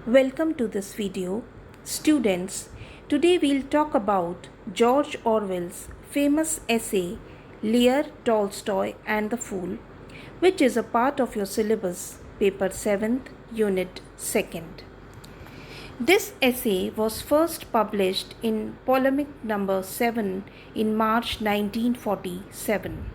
Welcome to this video. Students, today we'll talk about George Orwell's famous essay Lear, Tolstoy and the Fool, which is a part of your syllabus, paper 7th, unit 2nd. This essay was first published in Polemic number 7 in March 1947.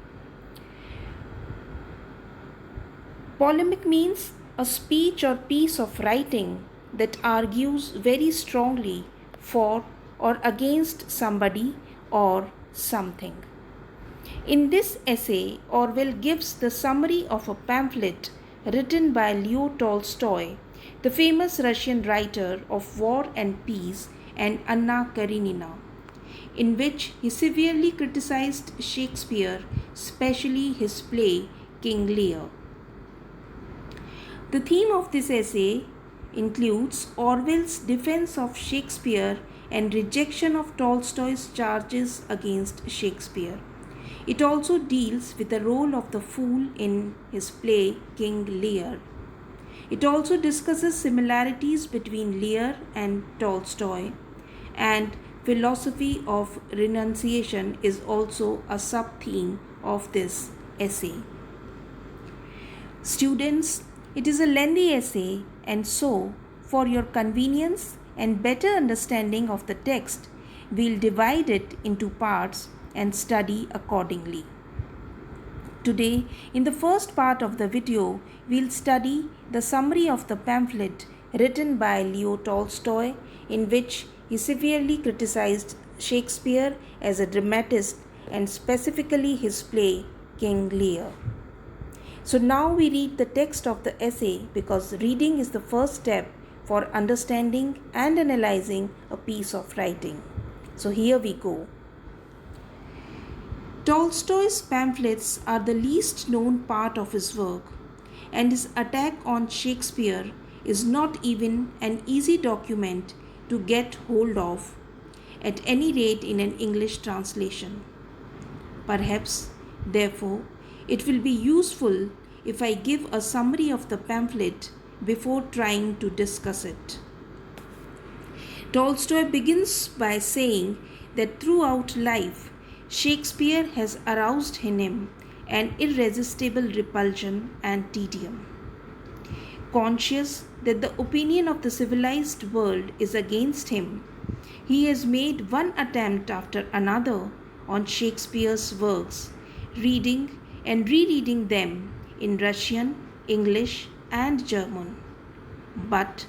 Polemic means a speech or piece of writing that argues very strongly for or against somebody or something. In this essay, Orwell gives the summary of a pamphlet written by Leo Tolstoy, the famous Russian writer of War and Peace, and Anna Karenina, in which he severely criticized Shakespeare, especially his play King Lear. The theme of this essay includes Orwell's defense of Shakespeare and rejection of Tolstoy's charges against Shakespeare. It also deals with the role of the fool in his play King Lear. It also discusses similarities between Lear and Tolstoy, and philosophy of renunciation is also a sub-theme of this essay. Students, it is a lengthy essay, and so, for your convenience and better understanding of the text, we'll divide it into parts and study accordingly. Today, in the first part of the video, we'll study the summary of the pamphlet written by Leo Tolstoy, in which he severely criticized Shakespeare as a dramatist and specifically his play King Lear. So now we read the text of the essay because reading is the first step for understanding and analyzing a piece of writing. So here we go. Tolstoy's pamphlets are the least known part of his work, and his attack on Shakespeare is not even an easy document to get hold of, at any rate in an English translation. Perhaps, therefore, it will be useful if I give a summary of the pamphlet before trying to discuss it. Tolstoy begins by saying that throughout life, Shakespeare has aroused in him an irresistible repulsion and tedium. Conscious that the opinion of the civilized world is against him, he has made one attempt after another on Shakespeare's works, reading and rereading them in Russian, English, and German. But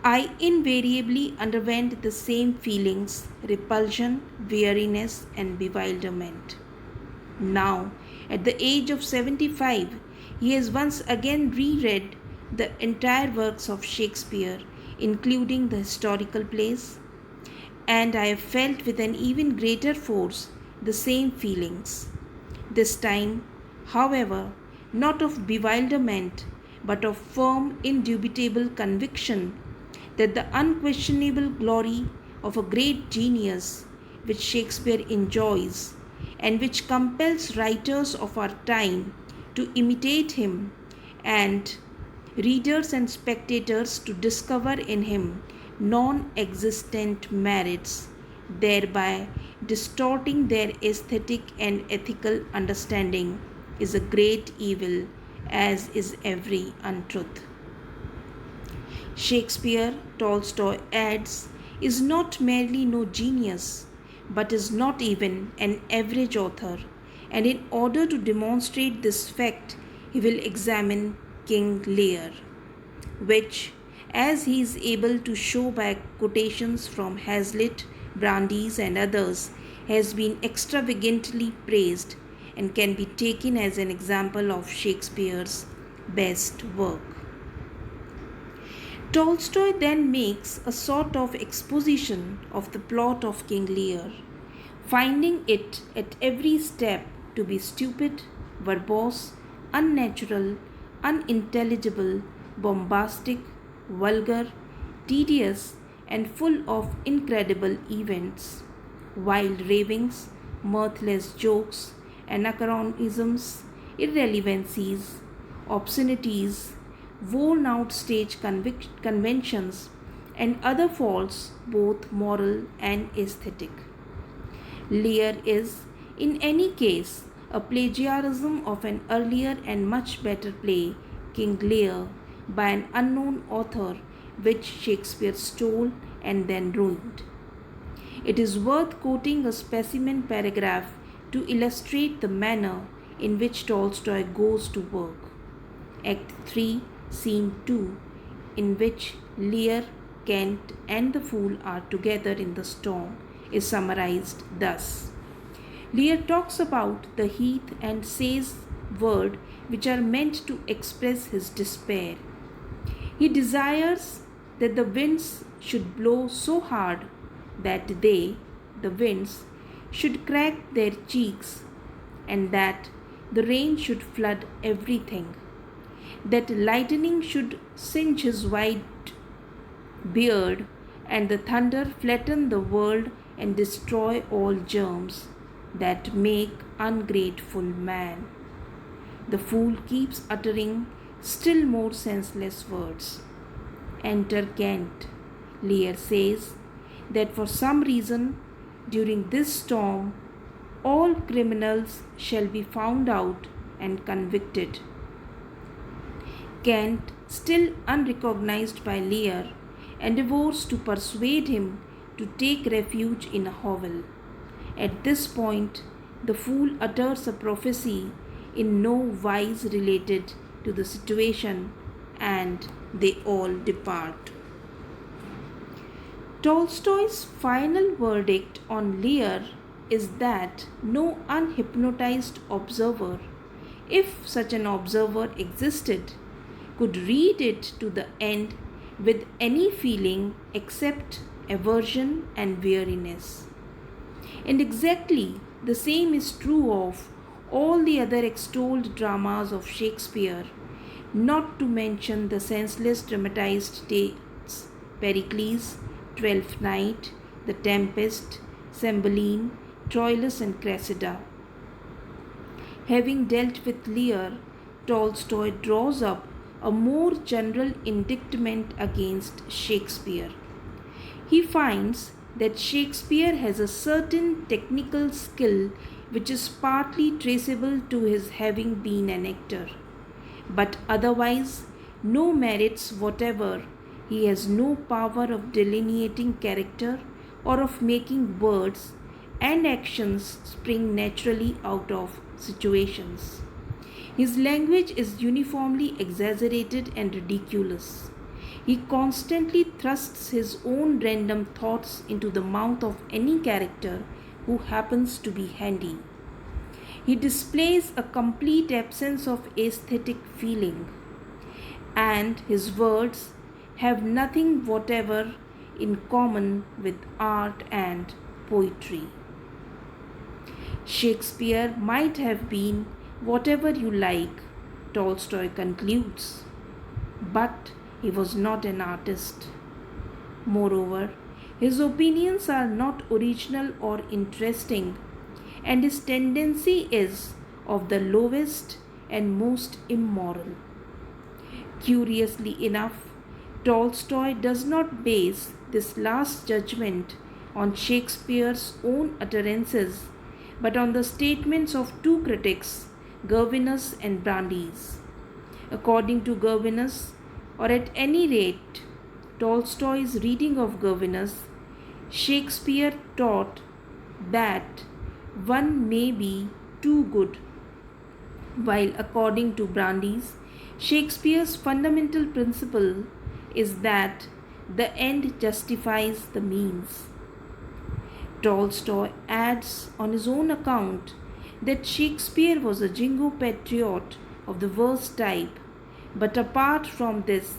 I invariably underwent the same feelings, repulsion, weariness, and bewilderment. Now, at the age of 75, he has once again reread the entire works of Shakespeare, including the historical plays, and I have felt with an even greater force the same feelings. This time, however, not of bewilderment, but of firm, indubitable conviction that the unquestionable glory of a great genius which Shakespeare enjoys and which compels writers of our time to imitate him and readers and spectators to discover in him non-existent merits, thereby distorting their aesthetic and ethical understanding, is a great evil, as is every untruth. Shakespeare, Tolstoy adds, is not merely no genius, but is not even an average author, and in order to demonstrate this fact, he will examine King Lear, which, as he is able to show by quotations from Hazlitt, Brandeis, and others, has been extravagantly praised and can be taken as an example of Shakespeare's best work. Tolstoy then makes a sort of exposition of the plot of King Lear, finding it at every step to be stupid, verbose, unnatural, unintelligible, bombastic, vulgar, tedious, and full of incredible events, wild ravings, mirthless jokes, anachronisms, irrelevancies, obscenities, worn out stage conventions, and other faults, both moral and aesthetic. Lear is, in any case, a plagiarism of an earlier and much better play, King Lear, by an unknown author, which Shakespeare stole and then ruined. It is worth quoting a specimen paragraph to illustrate the manner in which Tolstoy goes to work. Act 3, Scene 2, in which Lear, Kent, and the fool are together in the storm, is summarized thus. Lear talks about the heath and says words which are meant to express his despair. He desires that the winds should blow so hard that they, the winds, should crack their cheeks, and that the rain should flood everything, that lightning should singe his white beard, and the thunder flatten the world and destroy all germs that make ungrateful man. The fool keeps uttering still more senseless words. Enter Kent. Lear says that for some reason during this storm all criminals shall be found out and convicted. Kent, still unrecognized by Lear, endeavors to persuade him to take refuge in a hovel. At this point, the fool utters a prophecy in no wise related to the situation, and they all depart. Tolstoy's final verdict on Lear is that no unhypnotized observer, if such an observer existed, could read it to the end with any feeling except aversion and weariness. And exactly the same is true of all the other extolled dramas of Shakespeare, not to mention the senseless dramatized tales Pericles, Twelfth Night, The Tempest, Cymbeline, Troilus and Cressida. Having dealt with Lear, Tolstoy draws up a more general indictment against Shakespeare. He finds that Shakespeare has a certain technical skill which is partly traceable to his having been an actor, but otherwise no merits whatever. He has no power of delineating character or of making words and actions spring naturally out of situations. His language is uniformly exaggerated and ridiculous. He constantly thrusts his own random thoughts into the mouth of any character who happens to be handy. He displays a complete absence of aesthetic feeling, and his words have nothing whatever in common with art and poetry. Shakespeare might have been whatever you like, Tolstoy concludes, but he was not an artist. Moreover, his opinions are not original or interesting, and his tendency is of the lowest and most immoral. Curiously enough, Tolstoy does not base this last judgment on Shakespeare's own utterances, but on the statements of two critics, Gervinus and Brandes. According to Gervinus, or at any rate Tolstoy's reading of Gervinus, Shakespeare taught that one may be too good, while according to Brandes, Shakespeare's fundamental principle is that the end justifies the means. Tolstoy adds on his own account that Shakespeare was a jingo patriot of the worst type, but apart from this,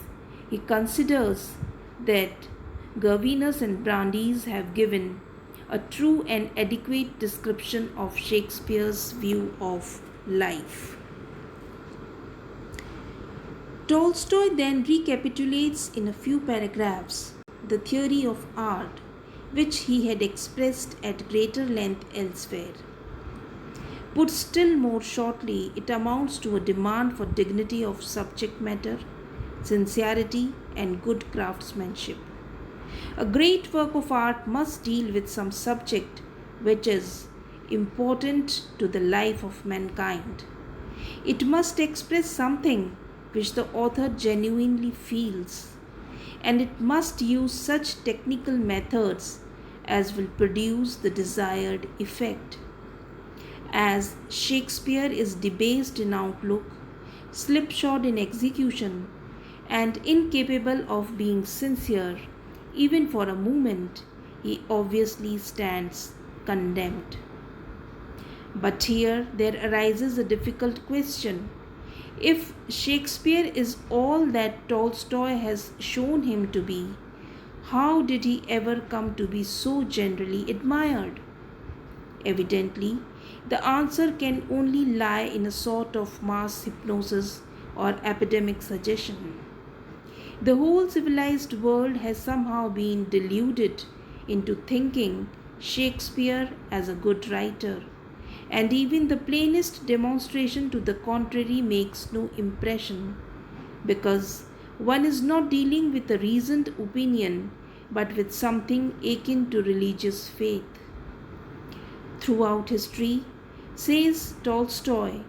he considers that Gervinus and Brandes have given a true and adequate description of Shakespeare's view of life. Tolstoy then recapitulates in a few paragraphs the theory of art which he had expressed at greater length elsewhere. Put still more shortly, it amounts to a demand for dignity of subject matter, sincerity, and good craftsmanship. A great work of art must deal with some subject which is important to the life of mankind. It must express something which the author genuinely feels, and it must use such technical methods as will produce the desired effect. As Shakespeare is debased in outlook, slipshod in execution, and incapable of being sincere, even for a moment, he obviously stands condemned. But here there arises a difficult question. If Shakespeare is all that Tolstoy has shown him to be, how did he ever come to be so generally admired? Evidently, the answer can only lie in a sort of mass hypnosis or epidemic suggestion. The whole civilized world has somehow been deluded into thinking Shakespeare as a good writer, and even the plainest demonstration to the contrary makes no impression, because one is not dealing with a reasoned opinion but with something akin to religious faith. Throughout history, says Tolstoy,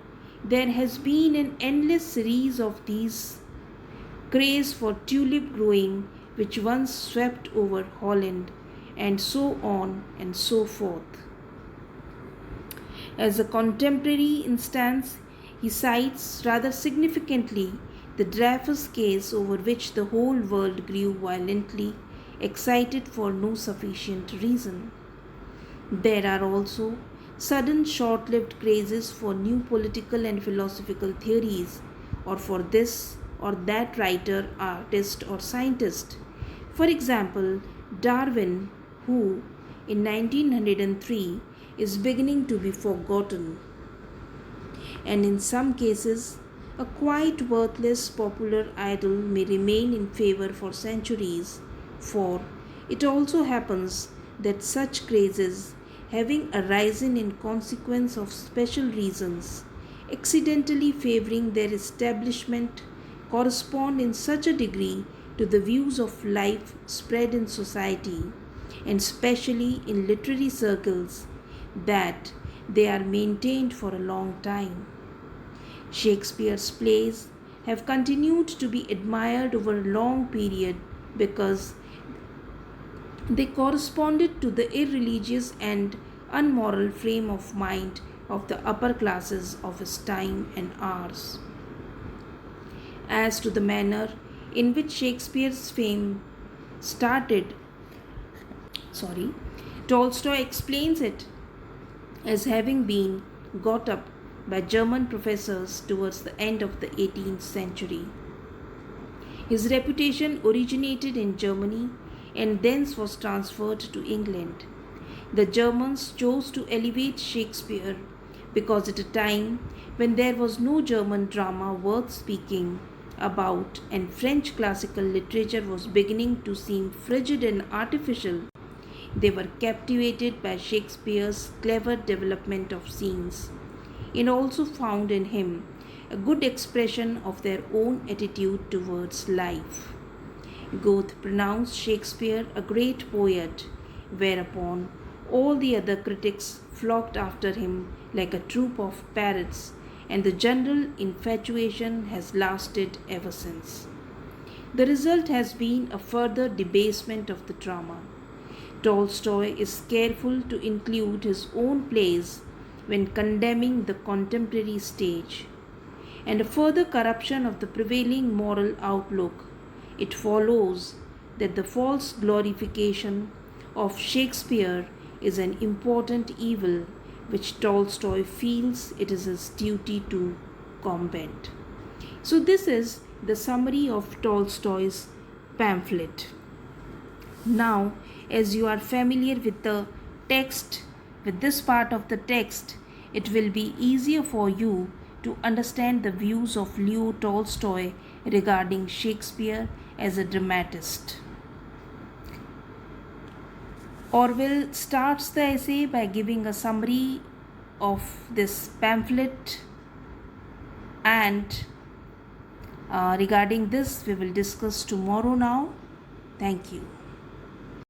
there has been an endless series of these craze for tulip growing which once swept over Holland, and so on and so forth. As a contemporary instance, he cites rather significantly the Dreyfus case, over which the whole world grew violently excited for no sufficient reason. There are also sudden short lived crazes for new political and philosophical theories, or for this or that writer, artist, or scientist. For example, Darwin, who in 1903 is beginning to be forgotten, and in some cases, a quite worthless popular idol may remain in favor for centuries, for it also happens that such crazes, having arisen in consequence of special reasons, accidentally favoring their establishment, correspond in such a degree to the views of life spread in society, and especially in literary circles, that they are maintained for a long time. Shakespeare's plays have continued to be admired over a long period because they corresponded to the irreligious and unmoral frame of mind of the upper classes of his time and ours. As to the manner in which Shakespeare's fame started, Tolstoy explains it as having been got up by German professors towards the end of the 18th century. His reputation originated in Germany and thence was transferred to England. The Germans chose to elevate Shakespeare because at a time when there was no German drama worth speaking about and French classical literature was beginning to seem frigid and artificial, they were captivated by Shakespeare's clever development of scenes, and also found in him a good expression of their own attitude towards life. Goethe pronounced Shakespeare a great poet, whereupon all the other critics flocked after him like a troop of parrots, and the general infatuation has lasted ever since. The result has been a further debasement of the drama. Tolstoy is careful to include his own plays when condemning the contemporary stage, and a further corruption of the prevailing moral outlook. It follows that the false glorification of Shakespeare is an important evil which Tolstoy feels it is his duty to combat. So, this is the summary of Tolstoy's pamphlet. Now, as you are familiar with the text, with this part of the text, it will be easier for you to understand the views of Leo Tolstoy regarding Shakespeare as a dramatist. Orwell starts the essay by giving a summary of this pamphlet and Regarding this, we will discuss tomorrow now. Thank you.